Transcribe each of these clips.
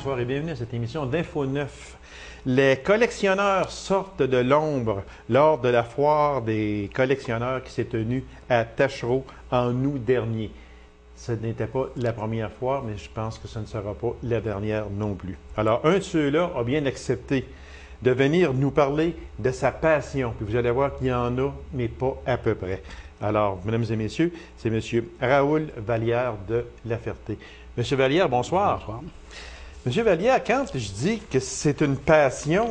bonsoir et bienvenue à cette émission d'Info 9. Les collectionneurs sortent de l'ombre lors de la foire des collectionneurs qui s'est tenue à Taschereau en août dernier. Ce n'était pas la première foire, mais je pense que ce ne sera pas la dernière non plus. Alors, un de ceux-là a bien accepté de venir nous parler de sa passion. Puis vous allez voir qu'il y en a, mais pas à peu près. Alors, mesdames et messieurs, c'est M. Raoul Vallière de La Ferté. M. Vallière, bonsoir. Bonsoir. M. Vallière, quand je dis que c'est une passion,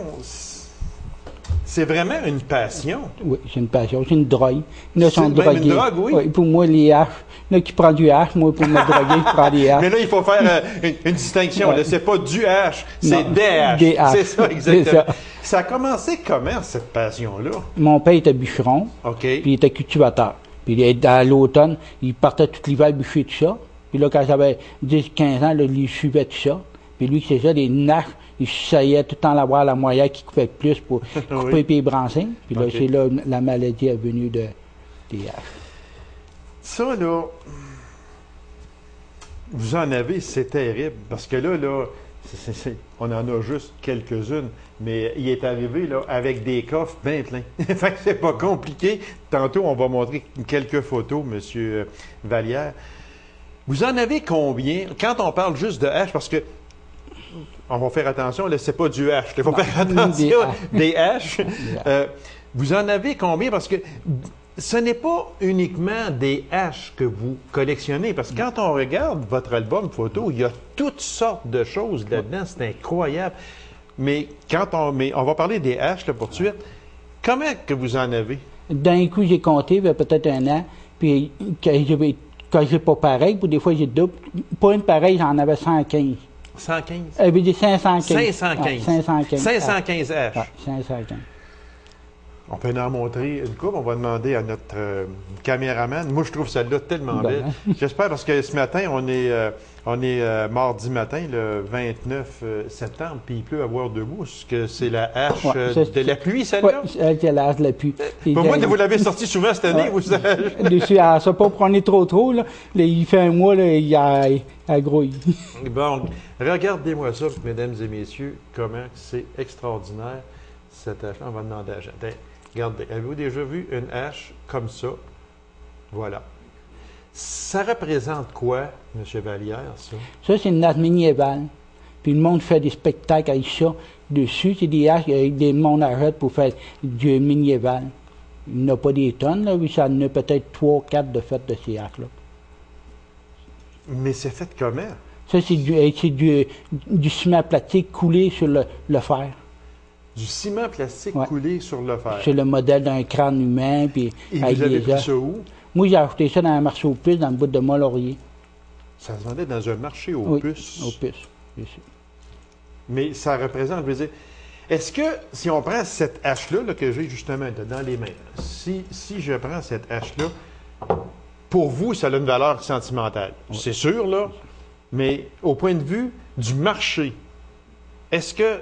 c'est vraiment une passion. Oui, c'est une passion, c'est une drogue. Il y en a qui sont C'est même drogués. une drogue, oui. Oui, pour moi, les haches. Il y en a qui prennent du hache. Moi, pour me droguer, je prends des haches. Mais là, il faut faire une distinction. Ouais. C'est pas du hache, c'est Non, des haches. des haches. C'est ça, exactement. C'est ça. Ça a commencé comment, cette passion-là? Mon père était bûcheron, OK. puis il était cultivateur. Puis à l'automne, il partait tout l'hiver bûcher tout ça. Puis là, quand j'avais 10-15 ans, là, il suivait tout ça. Puis lui, c'est ça, les naches, il essayait tout le temps d'avoir la moyenne qui coupait plus pour couper Oui. les branchings. Puis là, OK. c'est là la maladie est venue des haches. Ça, là, vous en avez, c'est terrible. Parce que là, on en a juste quelques-unes. Mais il est arrivé, là, avec des coffres bien pleins. Fait que c'est pas compliqué. Tantôt, on va montrer quelques photos, M. Vallière. Vous en avez combien? Quand on parle juste de haches, parce que on va faire attention, là, c'est pas du hache. Il faut faire attention des haches. Vous en avez combien? Parce que ce n'est pas uniquement des haches que vous collectionnez, parce que quand on regarde votre album photo, il y a toutes sortes de choses là-dedans, c'est incroyable. Mais on va parler des haches là, pour tout de suite. Comment que vous en avez? D'un coup, j'ai compté, il y a peut-être un an, puis quand j'ai pas pareil, puis des fois j'ai double. Pas une pareille, j'en avais 115. 115? Elle veut dire 515. 515. Ouais, 515. 515 haches. Ouais, 515. On peut en montrer une coupe. On va demander à notre caméraman. Moi, je trouve celle-là tellement belle. J'espère, parce que ce matin, on est mardi matin, le 29 septembre, puis il pleut à voir debout. Est-ce que c'est la hache de la pluie, celle-là? Oui, c'est la hache de la pluie. Pour moi, vous l'avez sortie souvent cette année, vous savez. Dessus, elle ne pas prendre trop, là. Là, il fait un mois, là, il a grouille. Bon, regardez-moi ça, mesdames et messieurs, comment c'est extraordinaire, cette hache-là. On va demander à Jean. Regardez, avez-vous déjà vu une hache comme ça? Voilà. Ça représente quoi, M. Vallière, ça? Ça, c'est une hache médiévale. Puis le monde fait des spectacles avec ça. Dessus, c'est des haches avec des mondes arrêtent pour faire du médiéval. Il n'y en a pas des tonnes, là. Oui, ça en a peut-être 3 ou 4 de fait de ces haches-là. Mais c'est fait comment? Ça, c'est du ciment plastique coulé sur le fer. Du ciment plastique Ouais. coulé sur le fer. C'est le modèle d'un crâne humain. Puis Et avec vous avez des pris os. ça où? Moi, j'ai acheté ça dans un marché aux puces, dans le bout de Mont-Laurier. Ça se vendait dans un marché aux Oui, puces. aux puces. Bien sûr. Mais ça représente, je veux dire, est-ce que si on prend cette hache-là là, que j'ai justement dans les mains, si je prends cette hache-là, pour vous, ça a une valeur sentimentale. Oui. C'est sûr, là, mais au point de vue du marché, est-ce que,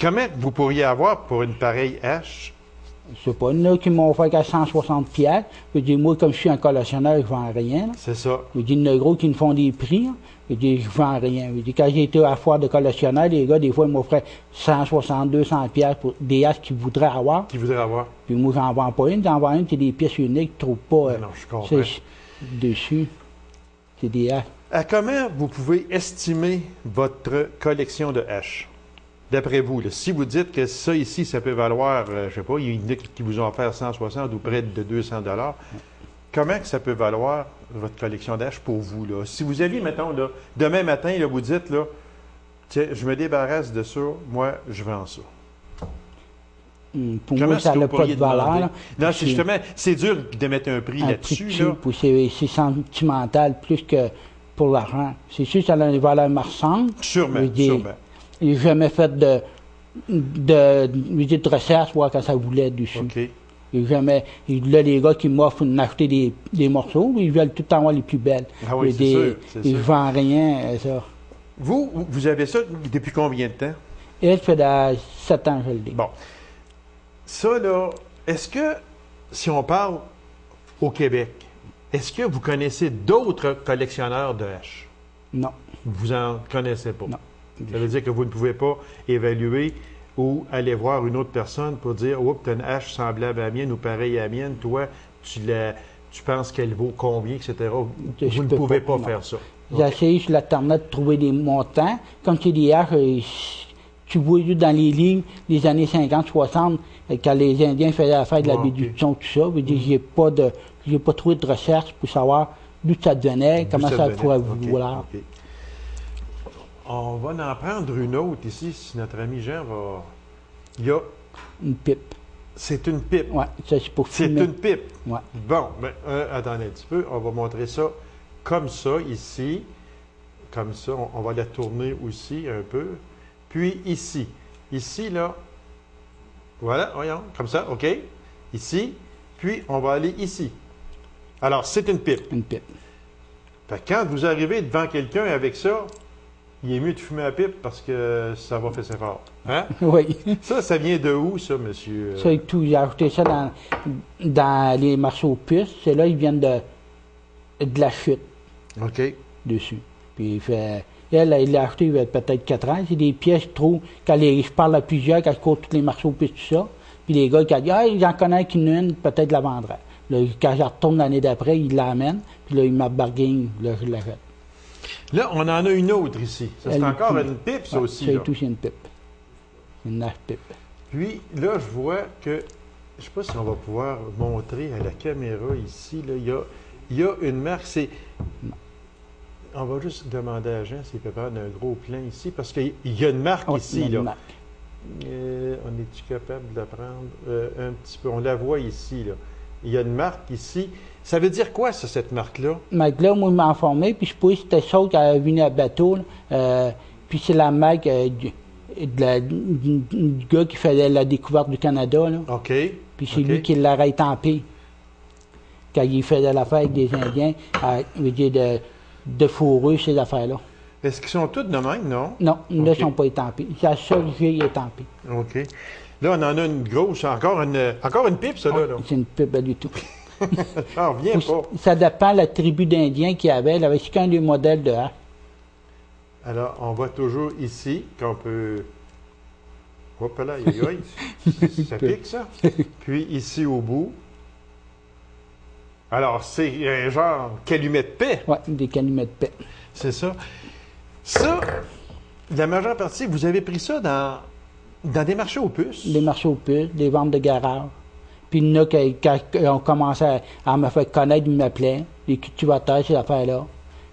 comment vous pourriez avoir pour une pareille hache? Je sais pas, il y en a qui m'ont offert qu'à 160 piastres. Je dis, moi, comme je suis un collectionneur, je vends rien. Là. C'est ça. Je dis, il y en a gros qui me font des prix. Là. Je dis, je vends rien. Je dis, quand j'ai été à la foire de collectionneur, les gars, des fois, ils m'offraient 160, 200 piastres pour des haches qu'ils voudraient avoir. Qui voudrait avoir? Puis moi, j'en vends pas une. J'en vends une, c'est des pièces uniques, je trouve pas. Non, je comprends. c'est- dessus, c'est des haches. À comment vous pouvez estimer votre collection de haches? D'après vous, là, si vous dites que ça ici, ça peut valoir, je ne sais pas, il y en a qui vous ont offert 160 ou près de 200 $, comment que ça peut valoir votre collection d'haches pour vous? Là? Si vous aviez, mettons, là, demain matin, là, vous dites, là, tiens, je me débarrasse de ça, moi, je vends ça. Pour Comment moi, est-ce ça que vous n'a pas pourriez de valeur. demander? Là. Non, c'est justement, c'est dur de mettre un prix Un là-dessus. prix Là. puis c'est sentimental plus que pour l'argent. C'est sûr que ça a une valeur marchande. Sûrement, Je veux dire, sûrement. Il n'a jamais fait de recherche, voir quand ça voulait dessus. OK. Il jamais, là, les gars qui m'offrent d'acheter des morceaux, ils veulent tout le temps avoir les plus belles. Ah oui, Je c'est dis, sûr, c'est ils sûr. ne vendent rien, ça. Vous avez ça depuis combien de temps? Elle fait 7 ans, je le dis. Bon. Ça, là, est-ce que, si on parle au Québec, est-ce que vous connaissez d'autres collectionneurs de haches? Non. Vous en connaissez pas? Non. Ça veut dire que vous ne pouvez pas évaluer ou aller voir une autre personne pour dire « Oups, tu as une hache semblable à la mienne ou pareille à la mienne, toi, tu penses qu'elle vaut combien, etc. » Vous ne pouvez pas faire ça. J'ai essayé sur l'Internet de trouver des montants. Comme c'est des haches, tu vois dans les livres des années 50, 60, quand les Indiens faisaient l'affaire de la baie du Thon, tout ça. J'ai pas trouvé de recherche pour savoir d'où ça devenait, comment ça pourrait vouloir. Okay. On va en prendre une autre ici, si notre ami Jean va... Il y a... Une pipe. C'est une pipe. Oui, ça c'est pour fumer. C'est une pipe. Ouais. Bon, ben, attendez un petit peu, on va montrer ça comme ça, ici. Comme ça, on va la tourner aussi un peu. Puis ici. Ici, là. Voilà, voyons, comme ça, OK. Ici. Puis, on va aller ici. Alors, c'est une pipe. Une pipe. Fait que quand vous arrivez devant quelqu'un avec ça, il est mieux de fumer la pipe parce que ça va faire ses fort. Hein? Oui. Ça vient de où, ça, monsieur? Ça et tout. J'ai ajouté ça dans les marchés aux puces. C'est là, ils viennent de la chute. OK. Dessus. Puis il fait. Elle, il l'a acheté il y a peut-être 4 ans. C'est des pièces, je trouve, je parle à plusieurs, quand je cours tous les marchés aux puces, tout ça. Puis les gars qui ont dit, ah, j'en connais qu'une, peut-être la vendrait. Là, quand je retourne l'année d'après, il l'amène. Puis là, il m'a bargain, là, je l'achète. Là, on en a une autre ici. Ça, c'est encore une pipe, ça aussi. Ça et tout, c'est une pipe. Une nage pipe. Puis là, je vois que, je ne sais pas si on va pouvoir montrer à la caméra ici, là, il y a une marque, on va juste demander à Jean s'il peut faire d'un gros plan ici, parce qu'il y a une marque ici, là. Marque. On est-tu capable de la prendre un petit peu? On la voit ici, là. Il y a une marque ici. Ça veut dire quoi, ça, cette marque-là? Marque-là, moi, je m'ai informé, puis je pouvais c'était ça qui avait venu à bateau, puis c'est la marque du gars qui faisait la découverte du Canada, là. OK. Puis c'est lui qui l'aurait étampé. Quand il faisait l'affaire avec des Indiens, de fourrure, ces affaires-là. Est-ce qu'ils sont tous de même, non? Non, là, ils ne sont pas étampés. C'est la seule vieille étampée. OK. Là, on en a une grosse, encore une pipe, ça, là. C'est une pipe, du tout. Ça revient pas. Ça dépend de la tribu d'Indiens qu'il y avait. Il avait chacun des modèles de hache. Alors, on va toujours ici, qu'on peut... Hop là, ça pique, ça. Puis ici, au bout. Alors, c'est un genre calumet de paix. Oui, des calumets de paix. C'est ça. Ça, la majeure partie, vous avez pris ça dans des marchés aux puces? Des marchés aux puces, des ventes de garage. Puis il y en a qui, quand on commençait à me faire connaître, ils m'appelaient. Les cultivateurs, ces affaires-là.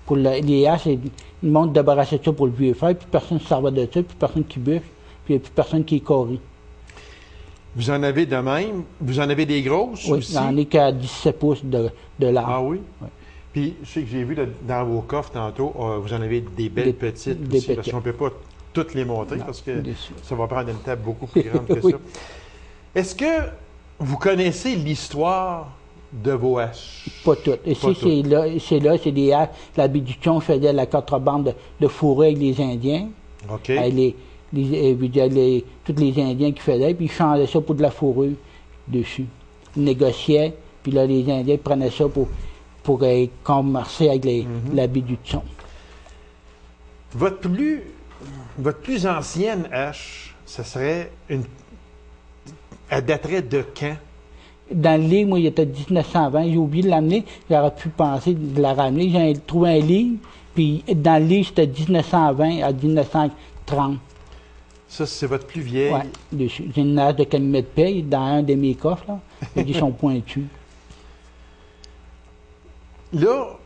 Pour les haches, ils montent débarrasser de ça pour le vieux fer, puis personne ne se servait de ça, puis personne qui bûche, puis il n'y a plus personne qui est coré. Vous en avez de même? Vous en avez des grosses oui, aussi? Oui, j'en ai qu'à 17 pouces de large. Ah oui? Oui. Puis, je sais que j'ai vu dans vos coffres tantôt, vous en avez des belles petites aussi, parce qu'on ne peut pas toutes les montrer, parce que ça va prendre une table beaucoup plus grande que oui. ça. Est-ce que vous connaissez l'histoire de vos haches? Pas toutes. Ici, c'est des haches. La baie du Thon faisait la contrebande de fourrure avec les Indiens. OK. Avec tous les Indiens qui faisaient, puis ils changeaient ça pour de la fourrure dessus. Ils négociaient, puis là, les Indiens prenaient ça pour commercer avec la baie du Thon. Votre plus ancienne hache, ça serait elle daterait de quand? Dans le livre, moi, il était 1920. J'ai oublié de l'amener. J'aurais pu penser de la ramener. J'ai trouvé un livre, puis dans le livre, c'était 1920 à 1930. Ça, c'est votre plus vieille? Oui. J'ai une hache de calumet de paix dans un de mes coffres, là. Ils sont pointus. Là,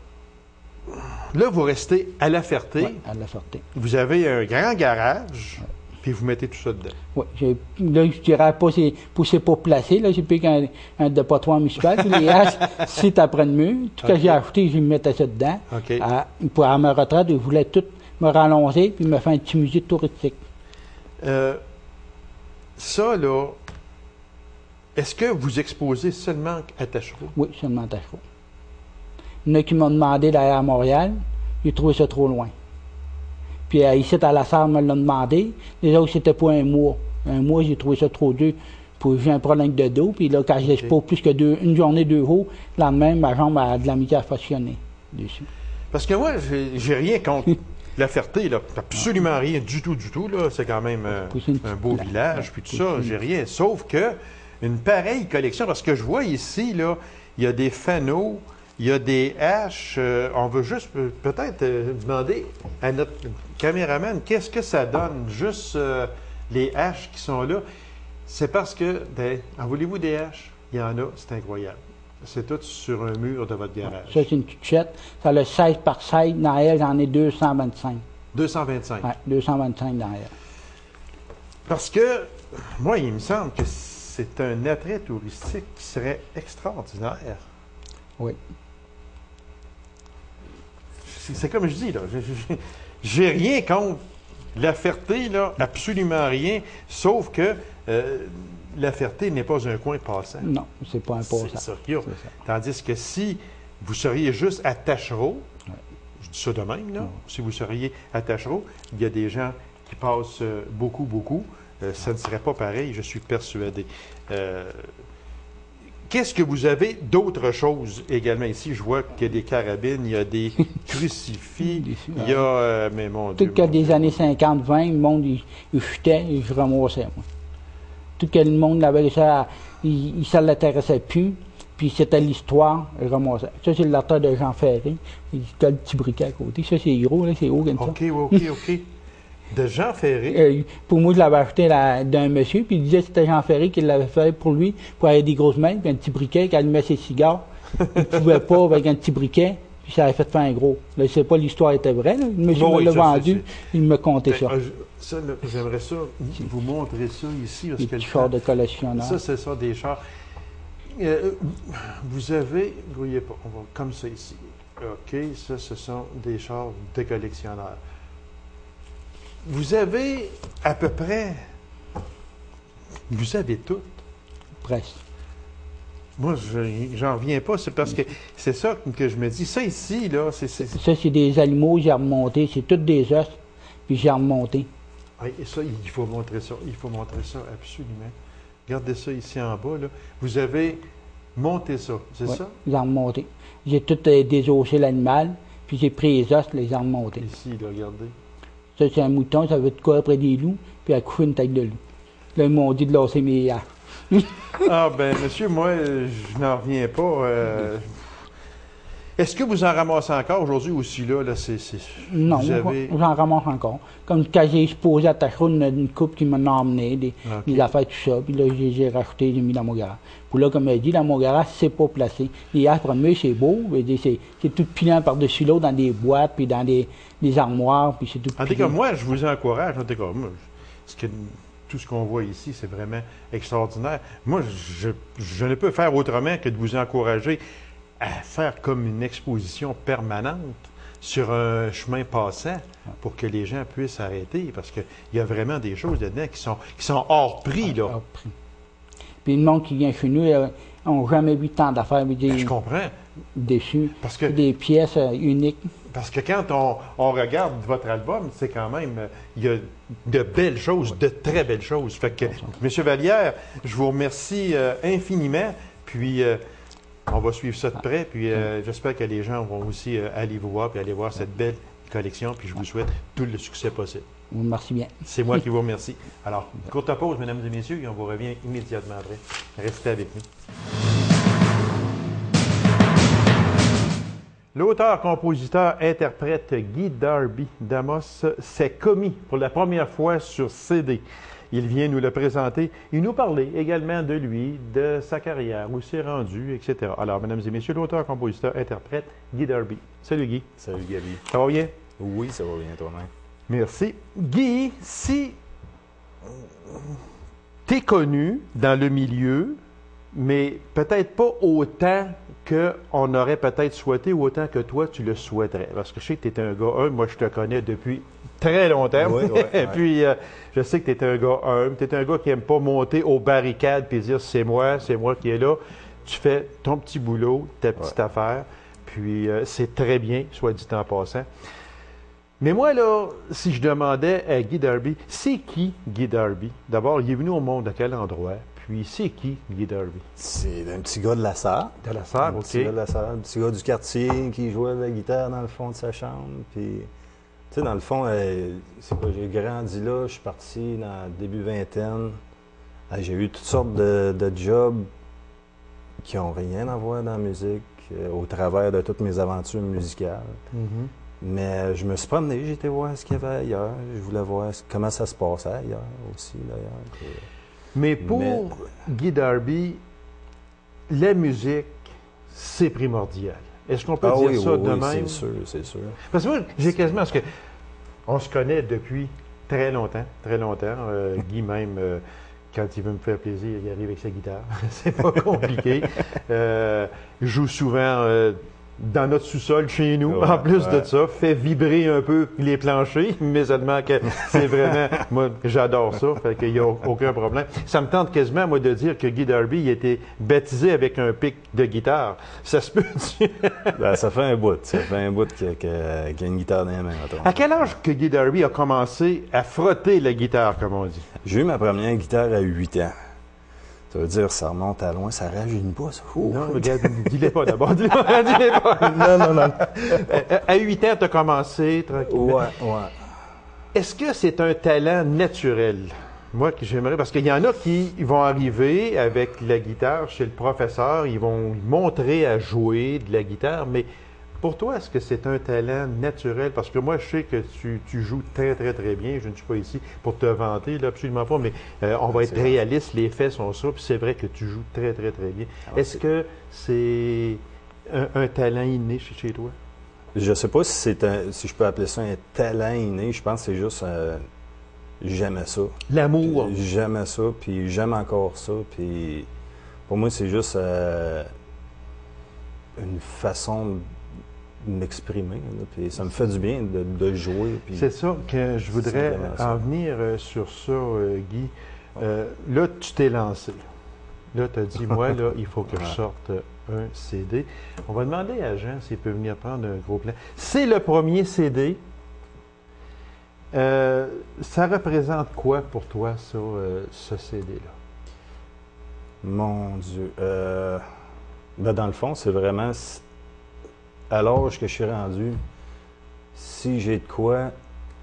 vous restez à La Ferté. Oui, à La Ferté. Vous avez un grand garage, puis vous mettez tout ça dedans. Oui. Là, je dirais pas, c'est pas placé. Là, j'ai pris un dépotoir municipal. Puis les haches, c'est après le mur. Tout ce que j'ai acheté, je mettais ça dedans. OK. Pour à ma retraite, je voulais tout me rallonger puis me faire un petit musée touristique. Ça, là, est-ce que vous exposez seulement à Tachereau? Oui, seulement à Tachereau. Il y en a qui m'ont demandé d'aller à Montréal. J'ai trouvé ça trop loin. Puis ici, à la salle, me l'ont demandé. Les autres, c'était pour un mois. Un mois, j'ai trouvé ça trop dur. J'ai un problème de dos. Puis là, quand j'expose plus que une journée, 2 jours, le lendemain, ma jambe a de la misère à fonctionner dessus. Parce que moi, j'ai rien contre La Ferté, là, absolument rien du tout, là. C'est quand même un beau village, puis tout ça, j'ai rien. Sauf que une pareille collection, parce que je vois ici, là, il y a des fanaux, il y a des haches. On veut juste peut-être demander à notre caméraman qu'est-ce que ça donne, juste les haches qui sont là. C'est parce que, en voulez-vous des haches? Il y en a, c'est incroyable. C'est tout sur un mur de votre garage. Ça, c'est une tuchette. Ça a le 16 par 16. Dans elle, j'en ai 225. 225? Oui, 225 dans elle. Parce que, moi, il me semble que c'est un attrait touristique qui serait extraordinaire. Oui. C'est comme je dis, là. J'ai rien contre la Ferté, là, absolument rien, sauf que la Ferté n'est pas un coin passant. Non, c'est pas un passant. C'est ça qu'il y a. Tandis que si vous seriez juste à Taschereau, je dis ça de même, là, si vous seriez à Taschereau, il y a des gens qui passent beaucoup, ça ne serait pas pareil, je suis persuadé. Qu'est-ce que vous avez d'autres choses également ici? Je vois qu'il y a des carabines, il y a des crucifix, il y a... mais mon Dieu... Tout que des années 50-20, le monde, il chutait et je ramassais, moi. Tout que le monde avait ça, il ne l'intéressait plus, puis c'était l'histoire, je ramassais. Ça, c'est l'auteur de Jean Ferré. Il a le petit briquet à côté. Ça, c'est gros, là, c'est haut comme ça. OK. De Jean Ferré? Pour moi, je l'avais acheté d'un monsieur, puis il disait que c'était Jean Ferré qui l'avait fait pour lui, pour avoir des grosses mains, puis un petit briquet, quand il allumait ses cigares. Il ne pouvait pas avec un petit briquet, puis ça avait fait faire un gros. Là, je ne sais pas, l'histoire était vraie, là. Le monsieur me l'a vendu, il me comptait ça. J'aimerais ça, vous montrer ça ici. Parce des que petits chars de collectionneurs. Ça, c'est ça, des chars. Vous avez, voyez pas, on va comme ça ici. OK, ça, ce sont des chars de collectionneurs. Vous avez à peu près, vous avez tout. Presque. Moi, j'en reviens pas, c'est parce que c'est ça que je me dis. Ça ici, là, c'est... Ça, c'est des animaux, j'ai remonté, c'est tous des os, puis j'ai remonté. Oui, et ça, il faut montrer ça, absolument. Regardez ça ici en bas, là. Vous avez monté ça, c'est ça? J'ai remonté. J'ai tout désossé l'animal, puis j'ai pris les os, les ai remontés. Ici, là, regardez. Ça, c'est un mouton, ça veut de quoi après des loups, puis elle couche une tête de loup. Là, ils m'ont dit de lasser mes haches. Ah, ben, monsieur, moi, je n'en reviens pas. Est-ce que vous en ramassez encore aujourd'hui aussi, là? Non, j'en ramasse encore. Comme quand j'ai exposé à Tachereau une coupe qui m'a emmené, des affaires, tout ça, puis là, j'ai racheté, j'ai mis dans mon garage. Puis là, comme elle dit, dans mon garage, c'est pas placé. Les haches, pour moi, c'est beau, c'est tout pilant par-dessus l'autre dans des boîtes, puis dans des armoires, puis c'est tout en tout cas, moi, je vous encourage, en tout cas, moi, tout ce qu'on voit ici, c'est vraiment extraordinaire. Moi, je ne peux faire autrement que de vous encourager à faire comme une exposition permanente sur un chemin passant pour que les gens puissent arrêter, parce qu'il y a vraiment des choses dedans qui sont hors prix, là. Hors prix. Puis le monde qui vient chez nous n'ont jamais vu tant d'affaires. Je comprends. Déçus. Parce que des pièces uniques. Parce que quand on regarde votre album, c'est quand même, il y a de belles choses, de très belles choses. Fait que, M. Vallière, je vous remercie infiniment, puis on va suivre ça de près, puis j'espère que les gens vont aussi aller vous voir, puis aller voir cette belle collection, puis je vous souhaite tout le succès possible. Merci bien. C'est moi qui vous remercie. Alors, courte pause, mesdames et messieurs, et on vous revient immédiatement après. Restez avec nous. L'auteur, compositeur, interprète Guy Darby d'Amos s'est commis pour la première fois sur CD. Il vient nous le présenter et nous parler également de lui, de sa carrière, où s'est rendu, etc. Alors, mesdames et messieurs, l'auteur, compositeur, interprète Guy Darby. Salut Guy. Salut Gaby. Ça va bien? Oui, ça va bien toi-même. Merci. Guy, si tu es connu dans le milieu, mais peut-être pas autant qu'on aurait peut-être souhaité ou autant que toi, tu le souhaiterais. Parce que je sais que tu es un gars moi je te connais depuis très longtemps. Oui, et puis, je sais que tu es un gars humble, tu es un gars qui n'aime pas monter aux barricades et dire c'est moi qui est là. Tu fais ton petit boulot, ta petite affaire, puis c'est très bien, soit dit en passant. Mais moi, là, si je demandais à Guy Darby, c'est qui Guy Darby? D'abord, il est venu au monde à quel endroit? Puis, c'est qui Guy Darby? C'est un petit gars de la Sarre. De la Sarre, OK. Un petit gars de la Sarre, un petit gars du quartier qui jouait de la guitare dans le fond de sa chambre. Puis Tu sais, dans le fond, c'est quoi, j'ai grandi là, je suis parti dans le début vingtaine. J'ai eu toutes sortes de jobs qui n'ont rien à voir dans la musique, au travers de toutes mes aventures musicales. Mhm. Mais je me suis promené, j'ai été voir ce qu'il y avait ailleurs. Je voulais voir comment ça se passait ailleurs aussi, d'ailleurs. Puis, Mais pour Guy Darby, la musique, c'est primordial. Est-ce qu'on peut dire oui, ça oui, de oui, même? c'est sûr, c'est sûr. Parce que moi, j'ai quasiment... Parce que on se connaît depuis très longtemps, très longtemps. Guy même, quand il veut me faire plaisir, il arrive avec sa guitare. C'est pas compliqué. Il joue souvent dans notre sous-sol chez nous. Ouais, En plus de ouais. ça, fait vibrer un peu les planchers, mais seulement que c'est vraiment... Moi, j'adore ça, fait qu'il n'y a aucun problème. Ça me tente quasiment, moi, de dire que Guy Darby il a été baptisé avec un pic de guitare. Ça se peut-tu? Ben, ça fait un bout. Ça fait un bout qu'il y a une guitare dans les mains. Mettons. À quel âge que Guy Darby a commencé à frotter la guitare, comme on dit? J'ai eu ma première guitare à 8 ans. Ça veut dire, ça remonte à loin, ça rajeunit pas, ça. Ouh. Non, regarde, dis-les pas d'abord. Dis-les pas. non. À 8 ans, tu as commencé tranquillement. Ouais. Est-ce que c'est un talent naturel? Moi, que j'aimerais, parce qu'il y en a qui vont arriver avec la guitare chez le professeur, ils vont lui montrer à jouer de la guitare, mais pour toi, est-ce que c'est un talent naturel? Parce que moi, je sais que tu joues très, très, très bien. Je ne suis pas ici pour te vanter, là, absolument pas, mais on va être réaliste, les faits sont ça, puis c'est vrai que tu joues très, très, très bien. Est-ce que c'est un talent inné chez toi? Je sais pas si si je peux appeler ça un talent inné. Je pense que c'est juste j'aimais ça. L'amour. J'aimais ça, puis j'aime encore ça. Puis pour moi, c'est juste une façon de m'exprimer. Là, puis ça me fait du bien de jouer. Puis C'est ça que je voudrais simplement ça. en venir sur ça, Guy. Là, tu t'es lancé. Là, tu as dit, moi, là, il faut que je sorte un CD. On va demander à Jean s'il peut venir prendre un gros plan. C'est le premier CD. Ça représente quoi pour toi, ça, ce CD-là? Mon Dieu. Ben, dans le fond, c'est vraiment à l'âge que je suis rendu, si j'ai de quoi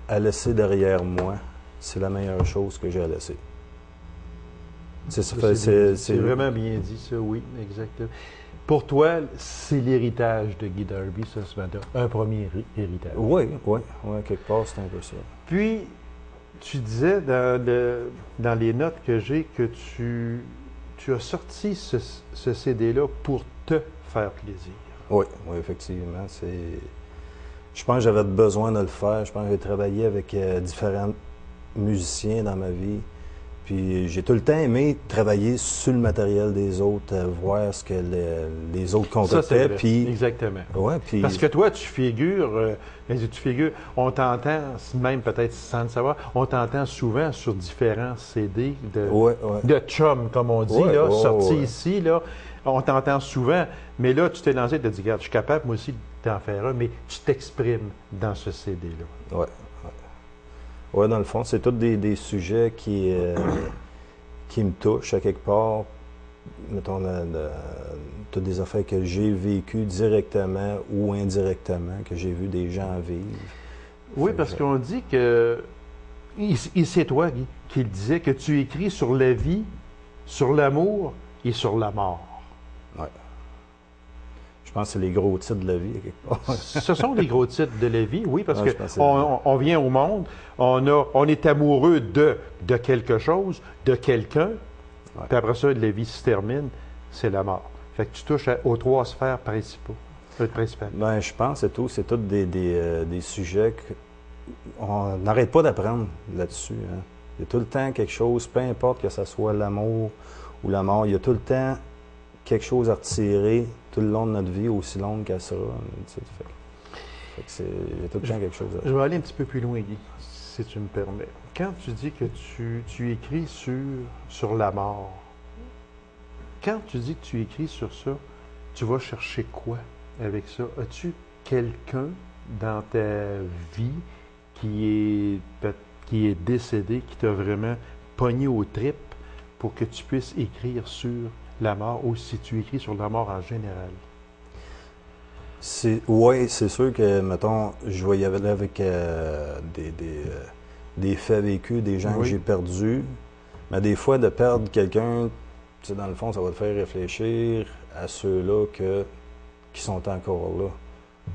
à laisser derrière moi, c'est la meilleure chose que j'ai à laisser. C'est vraiment bien dit, ça, oui, exactement. Pour toi, c'est l'héritage de Guy Darby, ça, ce matin. Un premier héritage. Oui, quelque part, c'est un peu ça. Puis, tu disais dans les notes que j'ai que tu as sorti ce CD-là pour te faire plaisir. Oui, effectivement. Je pense que j'avais besoin de le faire. Je pense que j'ai travaillé avec différents musiciens dans ma vie. Puis j'ai tout le temps aimé travailler sur le matériel des autres, voir ce que les autres concoctaient. Puis exactement. Ouais, puis parce que toi, tu figures, on t'entend, même peut-être sans le savoir, on t'entend souvent sur différents CD de chum, comme on dit, sortis ici, là. On t'entend souvent, mais là, tu t'es lancé et tu te dis, regarde, je suis capable, moi aussi, de t'en faire un, mais tu t'exprimes dans ce CD-là. Oui, dans le fond, c'est tous des sujets qui me touchent à quelque part. Mettons, toutes des affaires que j'ai vécues directement ou indirectement, que j'ai vu des gens vivre. Oui, parce qu'on dit que, c'est toi, Guy, qui le disait, que tu écris sur la vie, sur l'amour et sur la mort. Oui. Je pense que c'est les gros titres de la vie, à quelque part. Ce sont les gros titres de la vie, oui, parce qu'on vient au monde, on est amoureux de quelque chose, de quelqu'un, puis après ça, la vie se termine, c'est la mort. Fait que tu touches aux trois sphères principales. Ben, je pense que c'est tous des sujets qu'on n'arrête pas d'apprendre là-dessus. Hein. Il y a tout le temps quelque chose, peu importe que ce soit l'amour ou la mort, il y a tout le temps quelque chose à retirer tout le long de notre vie, aussi longue qu'elle sera. Il y a tout le temps quelque chose à... Je vais aller un petit peu plus loin, Guy, si tu me permets. Quand tu dis que tu écris sur la mort, quand tu dis que tu écris sur ça, tu vas chercher quoi avec ça? As-tu quelqu'un dans ta vie qui est décédé, qui t'a vraiment pogné aux tripes pour que tu puisses écrire sur la mort, ou si tu écris sur la mort en général? Oui, c'est sûr que, mettons, je vais y aller avec des faits vécus, des gens que j'ai perdus. Mais des fois, de perdre quelqu'un, tu sais, dans le fond, ça va te faire réfléchir à ceux-là qui sont encore là.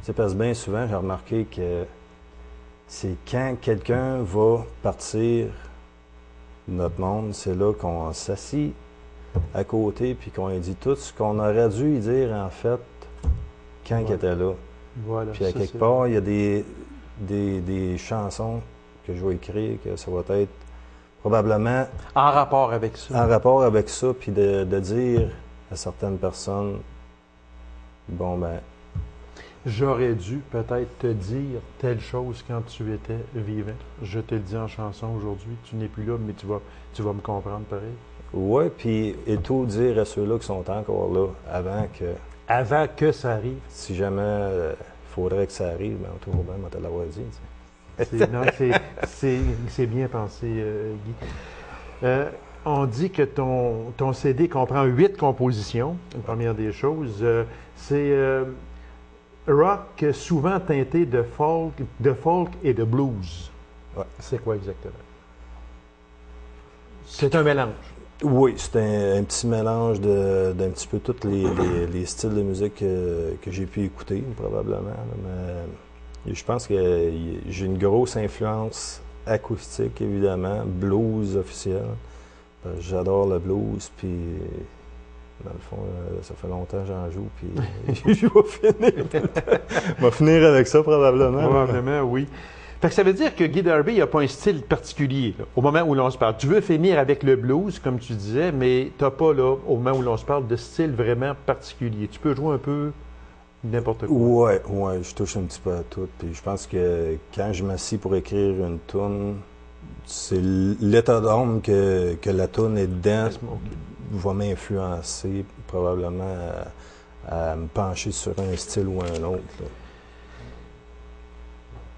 Tu sais, parce que bien souvent, j'ai remarqué que c'est quand quelqu'un va partir de notre monde, c'est là qu'on s'assit à côté puis qu'on lui dit tout ce qu'on aurait dû lui dire, en fait, quand il était là. Voilà, Puis à quelque part, il y a des chansons que je vais écrire que ça va être probablement en rapport avec ça. en rapport avec ça, puis de dire à certaines personnes, bon ben, J'aurais dû peut-être te dire telle chose quand tu étais vivant. Je te le dis en chanson aujourd'hui. Tu n'es plus là, mais tu vas me comprendre pareil. ouais, puis et tout dire à ceux-là qui sont encore là, Avant que ça arrive. si jamais il faudrait que ça arrive, ben toujours bien, moi te l'avoir dit. Tu sais. Non, c'est bien pensé, Guy. On dit que ton CD comprend 8 compositions. Une première des choses. C'est rock souvent teinté de folk et de blues. Ouais. C'est quoi exactement? C'est un mélange. Oui, c'est un petit mélange d'un petit peu tous les styles de musique que j'ai pu écouter, probablement. Là, mais je pense que j'ai une grosse influence acoustique, évidemment, blues officiel. J'adore le blues, puis dans le fond, ça fait longtemps que j'en joue, puis je vais finir avec ça, probablement. Probablement, oui. Fait que ça veut dire que Guy Darby n'a pas un style particulier là, au moment où l'on se parle. Tu veux finir avec le blues, comme tu disais, mais tu n'as pas, là, au moment où l'on se parle, de style vraiment particulier. Tu peux jouer un peu n'importe quoi. Ouais, je touche un petit peu à tout. Puis je pense que quand je m'assis pour écrire une tune, c'est l'état d'âme que la tune est dedans va m'influencer probablement à me pencher sur un style ou un autre. Là.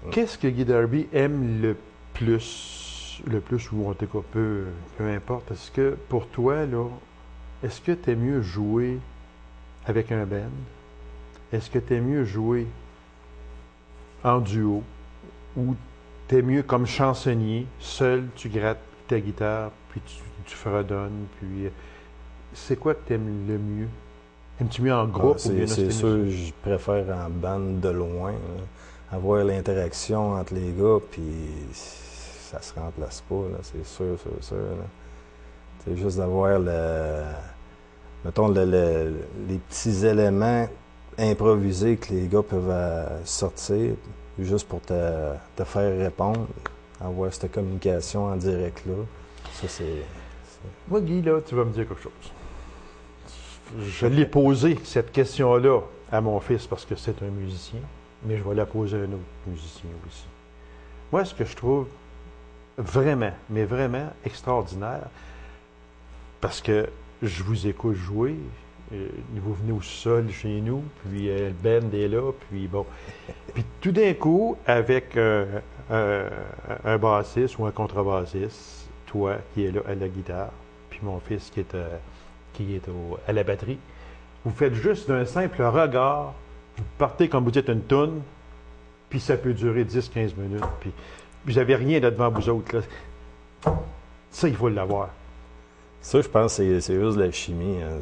Qu'est-ce que Guy Darby aime le plus, ou en tout cas, peu importe. Est-ce que pour toi, là, est-ce que tu es mieux jouer avec un band? Est-ce que tu es mieux jouer en duo? Ou tu es mieux comme chansonnier, seul, tu grattes ta guitare, puis tu fredonnes, puis c'est quoi que tu aimes le mieux? Aimes-tu mieux en groupe ou bien c'est sûr, je préfère en bande de loin. Là. Avoir l'interaction entre les gars, puis ça se remplace pas, là, c'est sûr. Là. C'est juste d'avoir mettons, les petits éléments improvisés que les gars peuvent sortir, juste pour te faire répondre, avoir cette communication en direct-là. Ça, c'est... Moi, Guy, là, tu vas me dire quelque chose. Je l'ai posé, cette question-là, à mon fils, parce que c'est un musicien. Mais je vais la poser à un autre musicien aussi. Moi, ce que je trouve vraiment, mais vraiment extraordinaire, parce que je vous écoute jouer, vous venez au sol chez nous, puis le band est là, puis bon. Puis tout d'un coup, avec un bassiste ou un contrebassiste, toi qui es là à la guitare, puis mon fils qui est à la batterie, vous faites juste d'un simple regard. Vous partez, comme vous dites, une toune, puis ça peut durer 10-15 minutes, puis vous n'avez rien là devant vous autres. Là. Ça, il faut l'avoir. Ça, je pense que c'est juste de la chimie. Hein.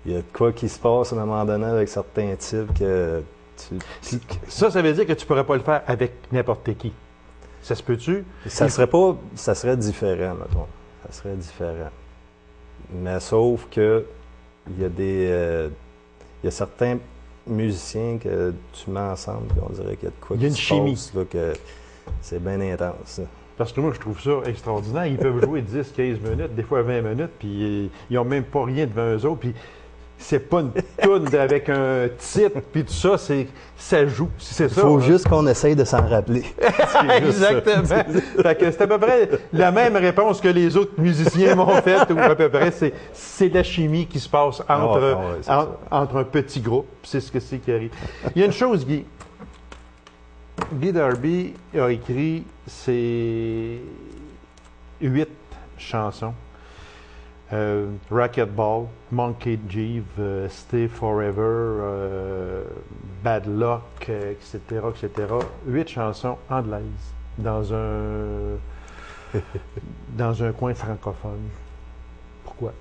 Il y a de quoi qui se passe à un moment donné avec certains types que Ça veut dire que tu ne pourrais pas le faire avec n'importe qui. Ça se peut-tu? Ça serait différent, mettons. Ça serait différent. Mais sauf que il y a il y a certains musiciens que tu mets ensemble et on dirait qu'il y a de quoi qui se passe, là, que c'est bien intense. Parce que moi, je trouve ça extraordinaire. Ils peuvent jouer 10-15 minutes, des fois 20 minutes, puis ils n'ont même pas rien devant eux autres. Puis c'est pas une toune avec un titre, puis tout ça, ça joue. C'est ça. Il faut juste qu'on essaye de s'en rappeler. Exactement. Fait que c'est à peu près la même réponse que les autres musiciens m'ont faite, ou à peu près, c'est de la chimie qui se passe entre un petit groupe. C'est ce que c'est qui arrive. Il y a une chose, Guy. Guy Darby a écrit ses 8 chansons. Racquetball, Monkey Jeeve, Stay Forever, Bad Luck, etc., etc. 8 chansons anglaises dans un coin francophone. Pourquoi?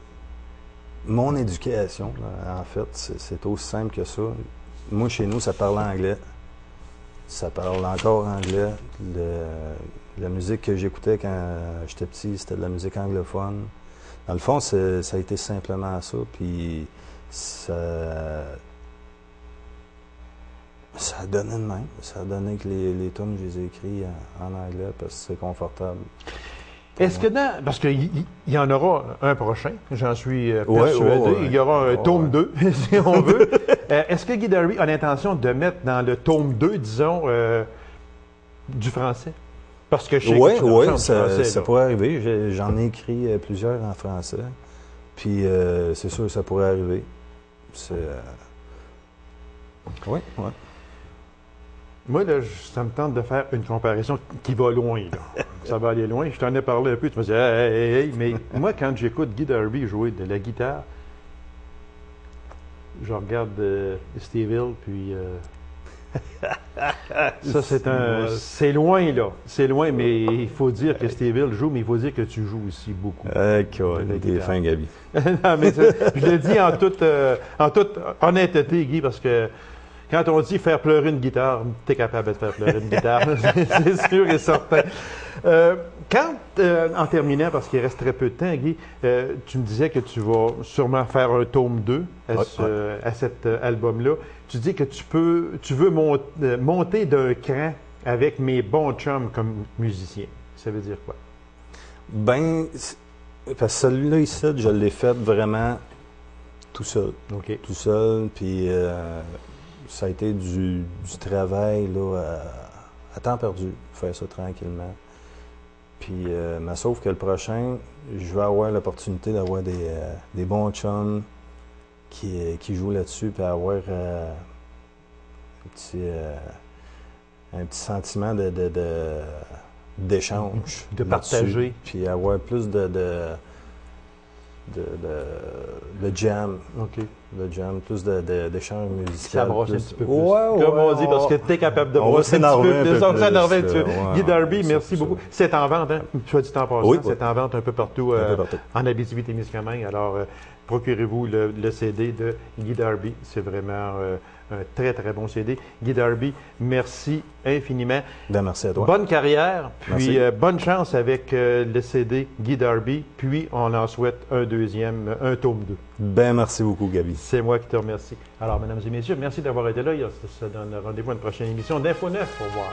Mon éducation, là, en fait, c'est aussi simple que ça. Moi, chez nous, ça parle anglais. Ça parle encore anglais. La musique que j'écoutais quand j'étais petit, c'était de la musique anglophone. Dans le fond, ça a été simplement ça. Puis ça a donné de même. Ça a donné que les tunes, je les ai écrits en anglais parce que c'est confortable. Est-ce que parce qu'il y en aura un prochain, j'en suis persuadé. Ouais. Il y aura un tome 2, si on veut. Est-ce que Guy Darby a l'intention de mettre dans le tome 2, disons, du français? Parce que je sais que tu Oui, français, ça pourrait arriver. J'en ai écrit plusieurs en français. Puis c'est sûr que ça pourrait arriver. Oui. Moi, là, ça me tente de faire une comparaison qui va loin. Là. Ça va aller loin. Je t'en ai parlé un peu. Tu me dis, hey. Mais moi, quand j'écoute Guy Darby jouer de la guitare, je regarde Steve Hill, puis ça, c'est loin, là. C'est loin, mais il faut dire que Steve Hill joue, mais il faut dire que tu joues aussi beaucoup. T'es fin, Gabi. Non, mais je le dis en toute honnêteté, Guy, parce que quand on dit faire pleurer une guitare, tu es capable de faire pleurer une guitare, c'est sûr et certain. En terminant, parce qu'il reste très peu de temps, Guy, tu me disais que tu vas sûrement faire un tome 2 à cet album-là. Tu dis que tu veux monter d'un cran avec mes bons chums comme musicien. Ça veut dire quoi? Ben, parce que celui-là ici, je l'ai fait vraiment tout seul. OK. Tout seul, puis ça a été du travail là, à temps perdu, faire ça tranquillement. Puis, mais sauf que le prochain, je vais avoir l'opportunité d'avoir des bons chums qui jouent là-dessus, puis avoir un petit sentiment d'échange. De partager. Puis avoir plus de jam. OK. Le jam, plus d'échanges musicaux. Ça brosse un petit peu plus. Ouais, comme on dit, parce que tu es capable de brosser un petit peu plus. S'énerver un petit peu. Guy Darby, merci beaucoup. C'est en vente, hein? Soit dit en passant, c'est en vente un peu partout en Abitibi-Témiscamingue. Alors, procurez-vous le CD de Guy Darby. C'est vraiment un très, très bon CD. Guy Darby, merci infiniment. Ben, merci à toi. Bonne carrière, puis Merci. bonne chance avec le CD Guy Darby. Puis, on en souhaite un deuxième, un tome 2. Ben, merci beaucoup, Gabi. C'est moi qui te remercie. Alors, mesdames et messieurs, merci d'avoir été là. On se donne rendez-vous à une prochaine émission d'Info 9. Au revoir.